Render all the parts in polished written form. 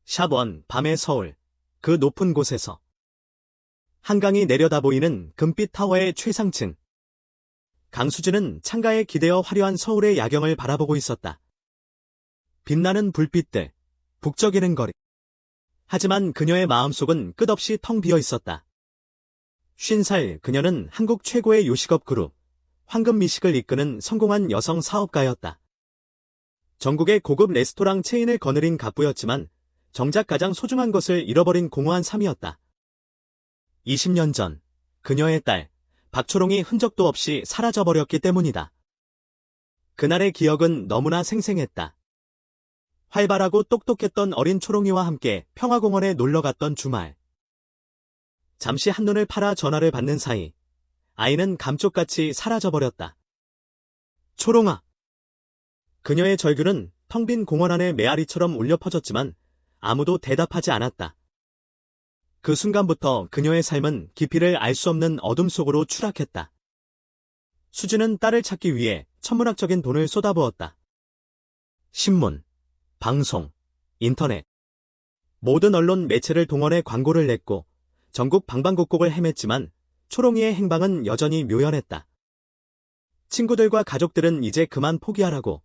샵1 밤의 서울. 그 높은 곳에서 한강이 내려다 보이는 금빛 타워의 최상층. 강수진은 창가에 기대어 화려한 서울의 야경을 바라보고 있었다. 빛나는 불빛들, 북적이는 거리. 하지만 그녀의 마음속은 끝없이 텅 비어 있었다. 50살 그녀는 한국 최고의 요식업 그룹, 황금미식을 이끄는 성공한 여성 사업가였다. 전국의 고급 레스토랑 체인을 거느린 갑부였지만 정작 가장 소중한 것을 잃어버린 공허한 삶이었다. 20년 전 그녀의 딸 박초롱이 흔적도 없이 사라져버렸기 때문이다. 그날의 기억은 너무나 생생했다. 활발하고 똑똑했던 어린 초롱이와 함께 평화공원에 놀러갔던 주말. 잠시 한눈을 팔아 전화를 받는 사이 아이는 감쪽같이 사라져버렸다. 초롱아. 그녀의 절규는 텅 빈 공원 안의 메아리처럼 울려 퍼졌지만 아무도 대답하지 않았다. 그 순간부터 그녀의 삶은 깊이를 알 수 없는 어둠 속으로 추락했다. 수지는 딸을 찾기 위해 천문학적인 돈을 쏟아부었다. 신문, 방송, 인터넷. 모든 언론 매체를 동원해 광고를 냈고 전국 방방곡곡을 헤맸지만 초롱이의 행방은 여전히 묘연했다. 친구들과 가족들은 이제 그만 포기하라고,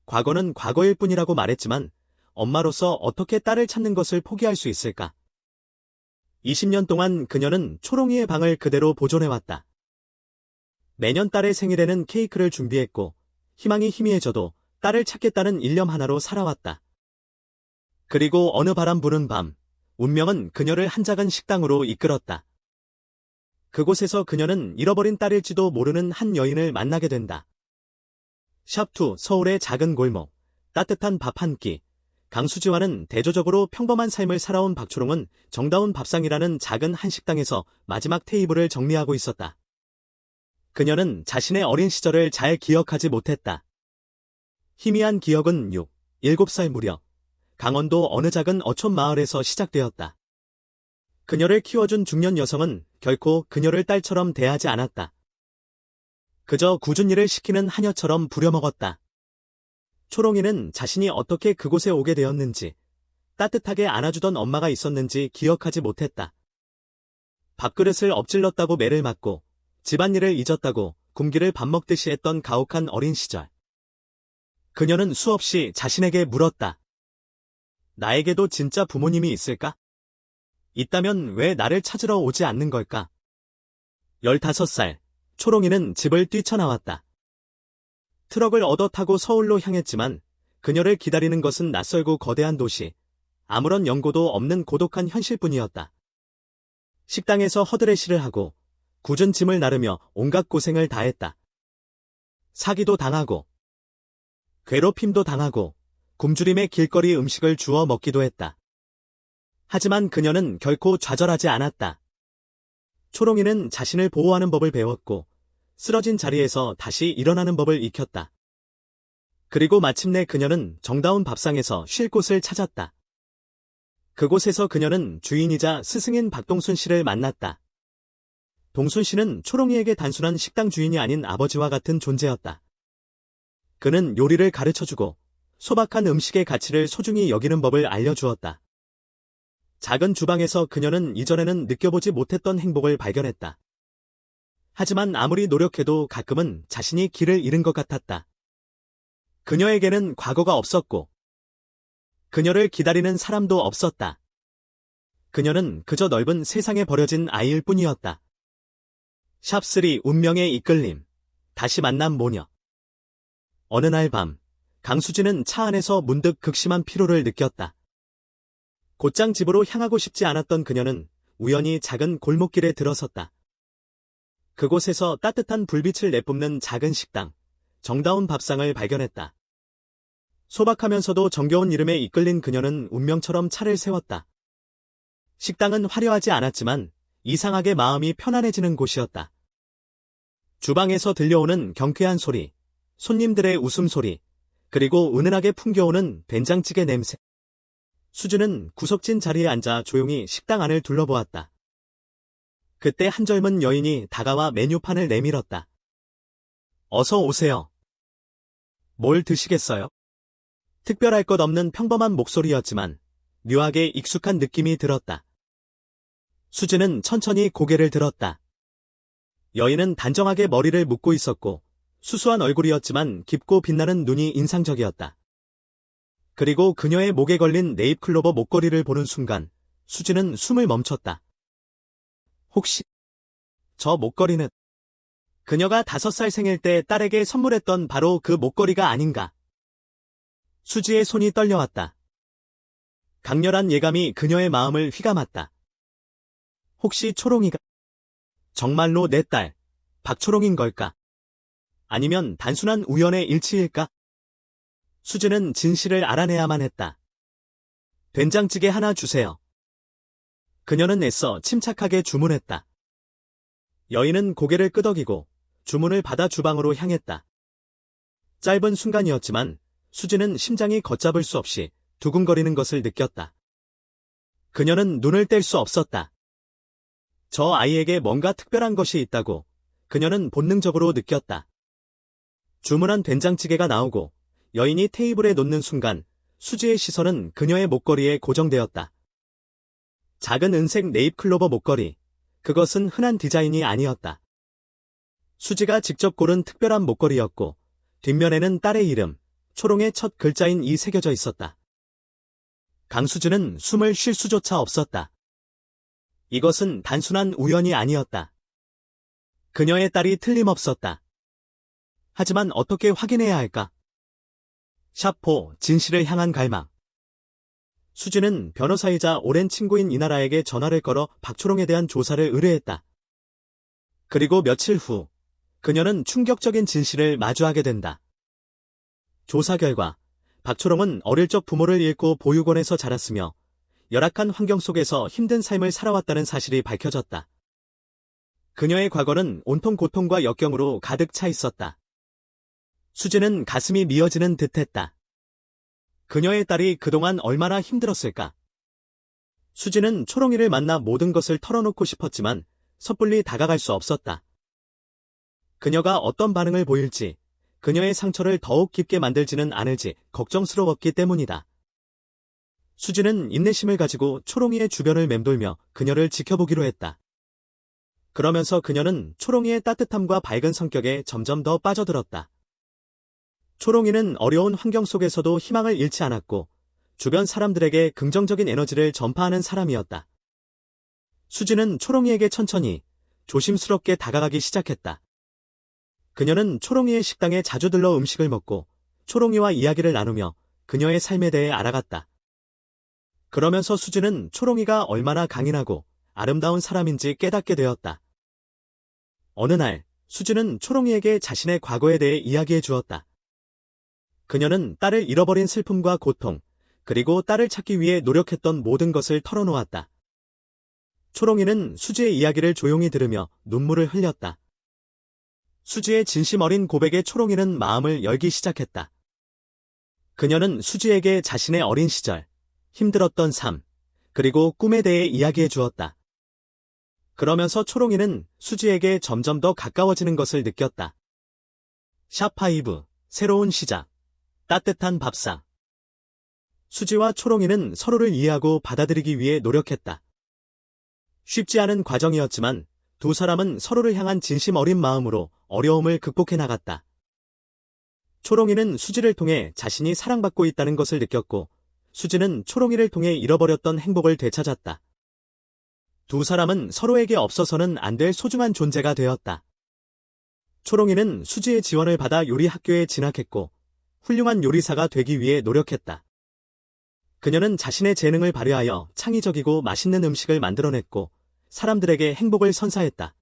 과거는 과거일 뿐이라고 말했지만 엄마로서 어떻게 딸을 찾는 것을 포기할 수 있을까? 20년 동안 그녀는 초롱이의 방을 그대로 보존해왔다. 매년 딸의 생일에는 케이크를 준비했고 희망이 희미해져도 딸을 찾겠다는 일념 하나로 살아왔다. 그리고 어느 바람 부는 밤, 운명은 그녀를 한 작은 식당으로 이끌었다. 그곳에서 그녀는 잃어버린 딸일지도 모르는 한 여인을 만나게 된다. 샵2 서울의 작은 골목, 따뜻한 밥 한 끼. 강수지와는 대조적으로 평범한 삶을 살아온 박초롱은 정다운 밥상이라는 작은 한식당에서 마지막 테이블을 정리하고 있었다. 그녀는 자신의 어린 시절을 잘 기억하지 못했다. 희미한 기억은 6, 7살 무렵 강원도 어느 작은 어촌 마을에서 시작되었다. 그녀를 키워준 중년 여성은 결코 그녀를 딸처럼 대하지 않았다. 그저 굳은 일을 시키는 하녀처럼 부려먹었다. 초롱이는 자신이 어떻게 그곳에 오게 되었는지, 따뜻하게 안아주던 엄마가 있었는지 기억하지 못했다. 밥그릇을 엎질렀다고 매를 맞고 집안일을 잊었다고 굶기를 밥 먹듯이 했던 가혹한 어린 시절. 그녀는 수없이 자신에게 물었다. 나에게도 진짜 부모님이 있을까? 있다면 왜 나를 찾으러 오지 않는 걸까? 15살, 초롱이는 집을 뛰쳐나왔다. 트럭을 얻어 타고 서울로 향했지만 그녀를 기다리는 것은 낯설고 거대한 도시, 아무런 연고도 없는 고독한 현실뿐이었다. 식당에서 허드레시를 하고 굳은 짐을 나르며 온갖 고생을 다했다. 사기도 당하고 괴롭힘도 당하고 굶주림의 길거리 음식을 주워 먹기도 했다. 하지만 그녀는 결코 좌절하지 않았다. 초롱이는 자신을 보호하는 법을 배웠고 쓰러진 자리에서 다시 일어나는 법을 익혔다. 그리고 마침내 그녀는 정다운 밥상에서 쉴 곳을 찾았다. 그곳에서 그녀는 주인이자 스승인 박동순 씨를 만났다. 동순 씨는 초롱이에게 단순한 식당 주인이 아닌 아버지와 같은 존재였다. 그는 요리를 가르쳐주고 소박한 음식의 가치를 소중히 여기는 법을 알려주었다. 작은 주방에서 그녀는 이전에는 느껴보지 못했던 행복을 발견했다. 하지만 아무리 노력해도 가끔은 자신이 길을 잃은 것 같았다. 그녀에게는 과거가 없었고 그녀를 기다리는 사람도 없었다. 그녀는 그저 넓은 세상에 버려진 아이일 뿐이었다. 샵3 운명의 이끌림. 다시 만난 모녀. 어느 날 밤, 강수진은 차 안에서 문득 극심한 피로를 느꼈다. 곧장 집으로 향하고 싶지 않았던 그녀는 우연히 작은 골목길에 들어섰다. 그곳에서 따뜻한 불빛을 내뿜는 작은 식당, 정다운 밥상을 발견했다. 소박하면서도 정겨운 이름에 이끌린 그녀는 운명처럼 차를 세웠다. 식당은 화려하지 않았지만 이상하게 마음이 편안해지는 곳이었다. 주방에서 들려오는 경쾌한 소리, 손님들의 웃음소리, 그리고 은은하게 풍겨오는 된장찌개 냄새. 수지는 구석진 자리에 앉아 조용히 식당 안을 둘러보았다. 그때 한 젊은 여인이 다가와 메뉴판을 내밀었다. 어서 오세요. 뭘 드시겠어요? 특별할 것 없는 평범한 목소리였지만 묘하게 익숙한 느낌이 들었다. 수지는 천천히 고개를 들었다. 여인은 단정하게 머리를 묶고 있었고 수수한 얼굴이었지만 깊고 빛나는 눈이 인상적이었다. 그리고 그녀의 목에 걸린 네잎클로버 목걸이를 보는 순간 수지는 숨을 멈췄다. 혹시 저 목걸이는 그녀가 5살 생일 때 딸에게 선물했던 바로 그 목걸이가 아닌가? 수지의 손이 떨려왔다. 강렬한 예감이 그녀의 마음을 휘감았다. 혹시 초롱이가 정말로 내 딸, 박초롱인 걸까? 아니면 단순한 우연의 일치일까? 수지는 진실을 알아내야만 했다. 된장찌개 하나 주세요. 그녀는 애써 침착하게 주문했다. 여인은 고개를 끄덕이고 주문을 받아 주방으로 향했다. 짧은 순간이었지만 수지는 심장이 걷잡을 수 없이 두근거리는 것을 느꼈다. 그녀는 눈을 뗄 수 없었다. 저 아이에게 뭔가 특별한 것이 있다고 그녀는 본능적으로 느꼈다. 주문한 된장찌개가 나오고 여인이 테이블에 놓는 순간 수지의 시선은 그녀의 목걸이에 고정되었다. 작은 은색 네잎클로버 목걸이. 그것은 흔한 디자인이 아니었다. 수지가 직접 고른 특별한 목걸이였고 뒷면에는 딸의 이름, 초롱의 첫 글자인 이 새겨져 있었다. 강수지는 숨을 쉴 수조차 없었다. 이것은 단순한 우연이 아니었다. 그녀의 딸이 틀림없었다. 하지만 어떻게 확인해야 할까? 샤포, 진실을 향한 갈망. 수지는 변호사이자 오랜 친구인 이나라에게 전화를 걸어 박초롱에 대한 조사를 의뢰했다. 그리고 며칠 후, 그녀는 충격적인 진실을 마주하게 된다. 조사 결과, 박초롱은 어릴 적 부모를 잃고 보육원에서 자랐으며 열악한 환경 속에서 힘든 삶을 살아왔다는 사실이 밝혀졌다. 그녀의 과거는 온통 고통과 역경으로 가득 차 있었다. 수지는 가슴이 미어지는 듯했다. 그녀의 딸이 그동안 얼마나 힘들었을까? 수지는 초롱이를 만나 모든 것을 털어놓고 싶었지만 섣불리 다가갈 수 없었다. 그녀가 어떤 반응을 보일지, 그녀의 상처를 더욱 깊게 만들지는 않을지 걱정스러웠기 때문이다. 수지는 인내심을 가지고 초롱이의 주변을 맴돌며 그녀를 지켜보기로 했다. 그러면서 그녀는 초롱이의 따뜻함과 밝은 성격에 점점 더 빠져들었다. 초롱이는 어려운 환경 속에서도 희망을 잃지 않았고 주변 사람들에게 긍정적인 에너지를 전파하는 사람이었다. 수지는 초롱이에게 천천히 조심스럽게 다가가기 시작했다. 그녀는 초롱이의 식당에 자주 들러 음식을 먹고 초롱이와 이야기를 나누며 그녀의 삶에 대해 알아갔다. 그러면서 수지는 초롱이가 얼마나 강인하고 아름다운 사람인지 깨닫게 되었다. 어느 날 수지는 초롱이에게 자신의 과거에 대해 이야기해 주었다. 그녀는 딸을 잃어버린 슬픔과 고통, 그리고 딸을 찾기 위해 노력했던 모든 것을 털어놓았다. 초롱이는 수지의 이야기를 조용히 들으며 눈물을 흘렸다. 수지의 진심 어린 고백에 초롱이는 마음을 열기 시작했다. 그녀는 수지에게 자신의 어린 시절, 힘들었던 삶, 그리고 꿈에 대해 이야기해 주었다. 그러면서 초롱이는 수지에게 점점 더 가까워지는 것을 느꼈다. 샵5, 새로운 시작. 따뜻한 밥상. 수지와 초롱이는 서로를 이해하고 받아들이기 위해 노력했다. 쉽지 않은 과정이었지만 두 사람은 서로를 향한 진심 어린 마음으로 어려움을 극복해 나갔다. 초롱이는 수지를 통해 자신이 사랑받고 있다는 것을 느꼈고 수지는 초롱이를 통해 잃어버렸던 행복을 되찾았다. 두 사람은 서로에게 없어서는 안 될 소중한 존재가 되었다. 초롱이는 수지의 지원을 받아 요리 학교에 진학했고 훌륭한 요리사가 되기 위해 노력했다. 그녀는 자신의 재능을 발휘하여 창의적이고 맛있는 음식을 만들어냈고 사람들에게 행복을 선사했다.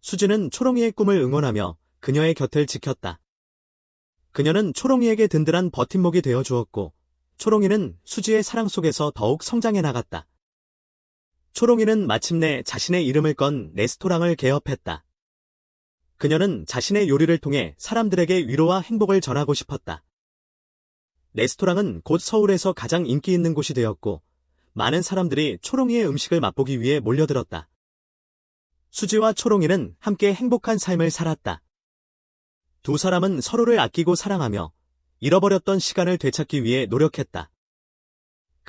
수지는 초롱이의 꿈을 응원하며 그녀의 곁을 지켰다. 그녀는 초롱이에게 든든한 버팀목이 되어 주었고 초롱이는 수지의 사랑 속에서 더욱 성장해 나갔다. 초롱이는 마침내 자신의 이름을 건 레스토랑을 개업했다. 그녀는 자신의 요리를 통해 사람들에게 위로와 행복을 전하고 싶었다. 레스토랑은 곧 서울에서 가장 인기 있는 곳이 되었고 많은 사람들이 초롱이의 음식을 맛보기 위해 몰려들었다. 수지와 초롱이는 함께 행복한 삶을 살았다. 두 사람은 서로를 아끼고 사랑하며 잃어버렸던 시간을 되찾기 위해 노력했다.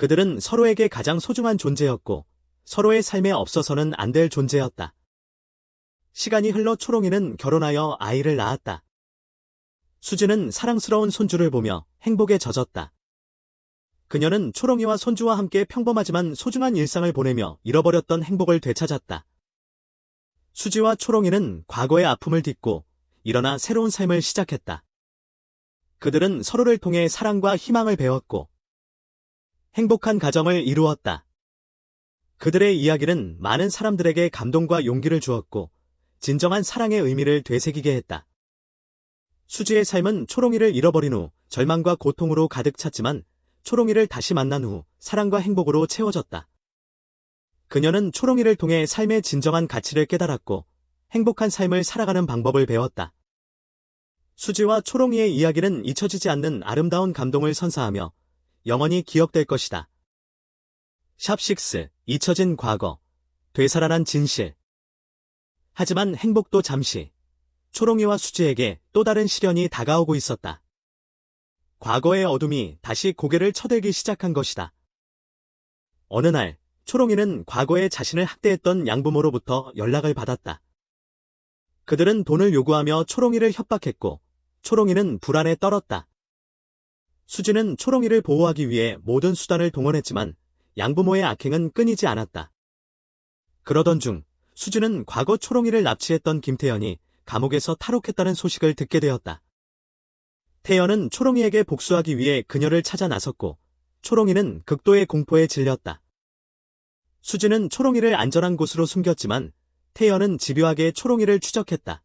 그들은 서로에게 가장 소중한 존재였고 서로의 삶에 없어서는 안 될 존재였다. 시간이 흘러 초롱이는 결혼하여 아이를 낳았다. 수지는 사랑스러운 손주를 보며 행복에 젖었다. 그녀는 초롱이와 손주와 함께 평범하지만 소중한 일상을 보내며 잃어버렸던 행복을 되찾았다. 수지와 초롱이는 과거의 아픔을 딛고 일어나 새로운 삶을 시작했다. 그들은 서로를 통해 사랑과 희망을 배웠고 행복한 가정을 이루었다. 그들의 이야기는 많은 사람들에게 감동과 용기를 주었고 진정한 사랑의 의미를 되새기게 했다. 수지의 삶은 초롱이를 잃어버린 후 절망과 고통으로 가득 찼지만 초롱이를 다시 만난 후 사랑과 행복으로 채워졌다. 그녀는 초롱이를 통해 삶의 진정한 가치를 깨달았고 행복한 삶을 살아가는 방법을 배웠다. 수지와 초롱이의 이야기는 잊혀지지 않는 아름다운 감동을 선사하며 영원히 기억될 것이다. 샵6 잊혀진 과거, 되살아난 진실. 하지만 행복도 잠시. 초롱이와 수지에게 또 다른 시련이 다가오고 있었다. 과거의 어둠이 다시 고개를 쳐들기 시작한 것이다. 어느 날, 초롱이는 과거에 자신을 학대했던 양부모로부터 연락을 받았다. 그들은 돈을 요구하며 초롱이를 협박했고, 초롱이는 불안에 떨었다. 수지는 초롱이를 보호하기 위해 모든 수단을 동원했지만, 양부모의 악행은 끊이지 않았다. 그러던 중, 수지는 과거 초롱이를 납치했던 김태연이 감옥에서 탈옥했다는 소식을 듣게 되었다. 태연은 초롱이에게 복수하기 위해 그녀를 찾아 나섰고 초롱이는 극도의 공포에 질렸다. 수지는 초롱이를 안전한 곳으로 숨겼지만 태연은 집요하게 초롱이를 추적했다.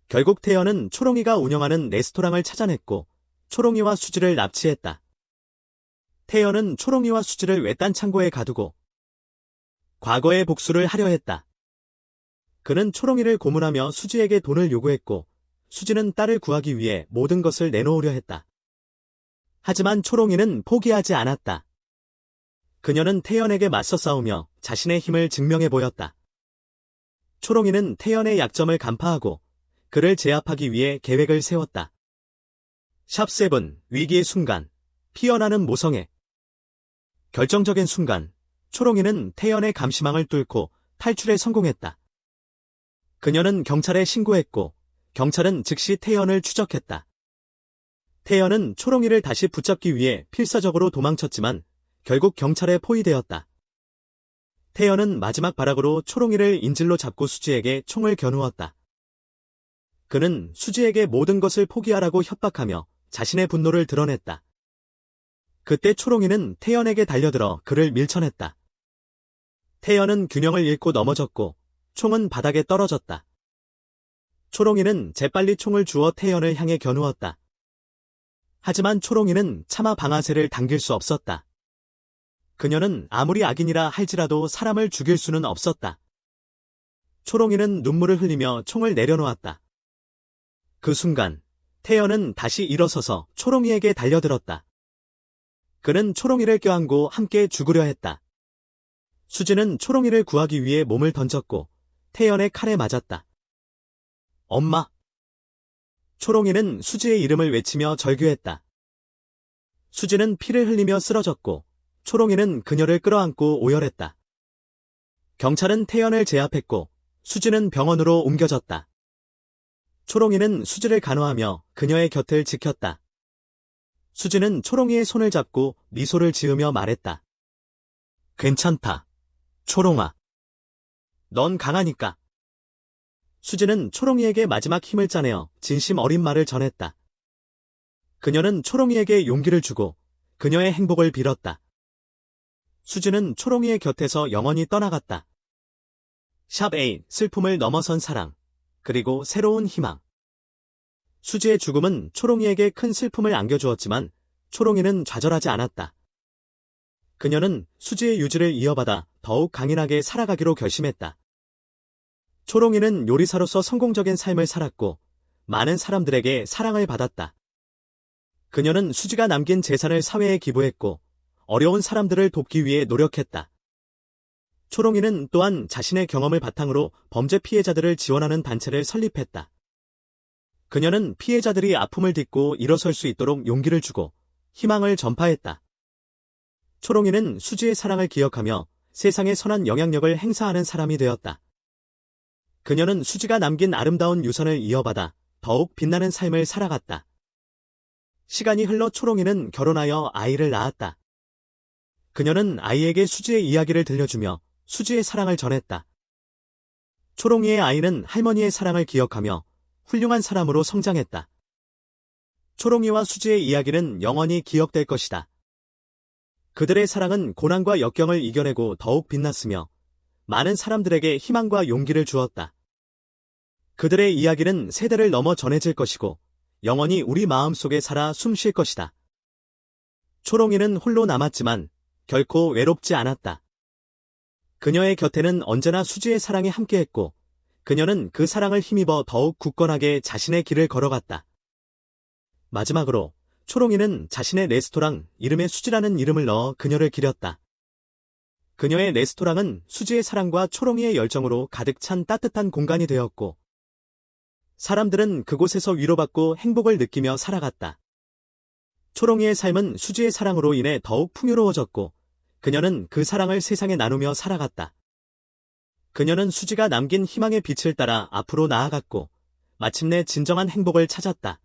결국 태연은 초롱이가 운영하는 레스토랑을 찾아냈고 초롱이와 수지를 납치했다. 태연은 초롱이와 수지를 외딴 창고에 가두고 과거의 복수를 하려 했다. 그는 초롱이를 고문하며 수지에게 돈을 요구했고 수지는 딸을 구하기 위해 모든 것을 내놓으려 했다. 하지만 초롱이는 포기하지 않았다. 그녀는 태연에게 맞서 싸우며 자신의 힘을 증명해 보였다. 초롱이는 태연의 약점을 간파하고 그를 제압하기 위해 계획을 세웠다. 샵7 위기의 순간, 피어나는 모성애. 결정적인 순간, 초롱이는 태연의 감시망을 뚫고 탈출에 성공했다. 그녀는 경찰에 신고했고 경찰은 즉시 태연을 추적했다. 태연은 초롱이를 다시 붙잡기 위해 필사적으로 도망쳤지만 결국 경찰에 포위되었다. 태연은 마지막 발악으로 초롱이를 인질로 잡고 수지에게 총을 겨누었다. 그는 수지에게 모든 것을 포기하라고 협박하며 자신의 분노를 드러냈다. 그때 초롱이는 태연에게 달려들어 그를 밀쳐냈다. 태연은 균형을 잃고 넘어졌고 총은 바닥에 떨어졌다. 초롱이는 재빨리 총을 주워 태연을 향해 겨누었다. 하지만 초롱이는 차마 방아쇠를 당길 수 없었다. 그녀는 아무리 악인이라 할지라도 사람을 죽일 수는 없었다. 초롱이는 눈물을 흘리며 총을 내려놓았다. 그 순간 태연은 다시 일어서서 초롱이에게 달려들었다. 그는 초롱이를 껴안고 함께 죽으려 했다. 수지는 초롱이를 구하기 위해 몸을 던졌고 태연의 칼에 맞았다. 엄마! 초롱이는 수지의 이름을 외치며 절규했다. 수지는 피를 흘리며 쓰러졌고 초롱이는 그녀를 끌어안고 오열했다. 경찰은 태연을 제압했고 수지는 병원으로 옮겨졌다. 초롱이는 수지를 간호하며 그녀의 곁을 지켰다. 수지는 초롱이의 손을 잡고 미소를 지으며 말했다. 괜찮다. 초롱아. 넌 강하니까. 수지는 초롱이에게 마지막 힘을 짜내어 진심 어린 말을 전했다. 그녀는 초롱이에게 용기를 주고 그녀의 행복을 빌었다. 수지는 초롱이의 곁에서 영원히 떠나갔다. 샵8 슬픔을 넘어선 사랑, 그리고 새로운 희망. 수지의 죽음은 초롱이에게 큰 슬픔을 안겨주었지만 초롱이는 좌절하지 않았다. 그녀는 수지의 유지를 이어받아 더욱 강인하게 살아가기로 결심했다. 초롱이는 요리사로서 성공적인 삶을 살았고 많은 사람들에게 사랑을 받았다. 그녀는 수지가 남긴 재산을 사회에 기부했고 어려운 사람들을 돕기 위해 노력했다. 초롱이는 또한 자신의 경험을 바탕으로 범죄 피해자들을 지원하는 단체를 설립했다. 그녀는 피해자들이 아픔을 딛고 일어설 수 있도록 용기를 주고 희망을 전파했다. 초롱이는 수지의 사랑을 기억하며 세상에 선한 영향력을 행사하는 사람이 되었다. 그녀는 수지가 남긴 아름다운 유산을 이어받아 더욱 빛나는 삶을 살아갔다. 시간이 흘러 초롱이는 결혼하여 아이를 낳았다. 그녀는 아이에게 수지의 이야기를 들려주며 수지의 사랑을 전했다. 초롱이의 아이는 할머니의 사랑을 기억하며 훌륭한 사람으로 성장했다. 초롱이와 수지의 이야기는 영원히 기억될 것이다. 그들의 사랑은 고난과 역경을 이겨내고 더욱 빛났으며 많은 사람들에게 희망과 용기를 주었다. 그들의 이야기는 세대를 넘어 전해질 것이고 영원히 우리 마음속에 살아 숨쉴 것이다. 초롱이는 홀로 남았지만 결코 외롭지 않았다. 그녀의 곁에는 언제나 수지의 사랑이 함께했고 그녀는 그 사랑을 힘입어 더욱 굳건하게 자신의 길을 걸어갔다. 마지막으로 초롱이는 자신의 레스토랑 이름에 수지라는 이름을 넣어 그녀를 기렸다. 그녀의 레스토랑은 수지의 사랑과 초롱이의 열정으로 가득 찬 따뜻한 공간이 되었고 사람들은 그곳에서 위로받고 행복을 느끼며 살아갔다. 초롱이의 삶은 수지의 사랑으로 인해 더욱 풍요로워졌고 그녀는 그 사랑을 세상에 나누며 살아갔다. 그녀는 수지가 남긴 희망의 빛을 따라 앞으로 나아갔고 마침내 진정한 행복을 찾았다.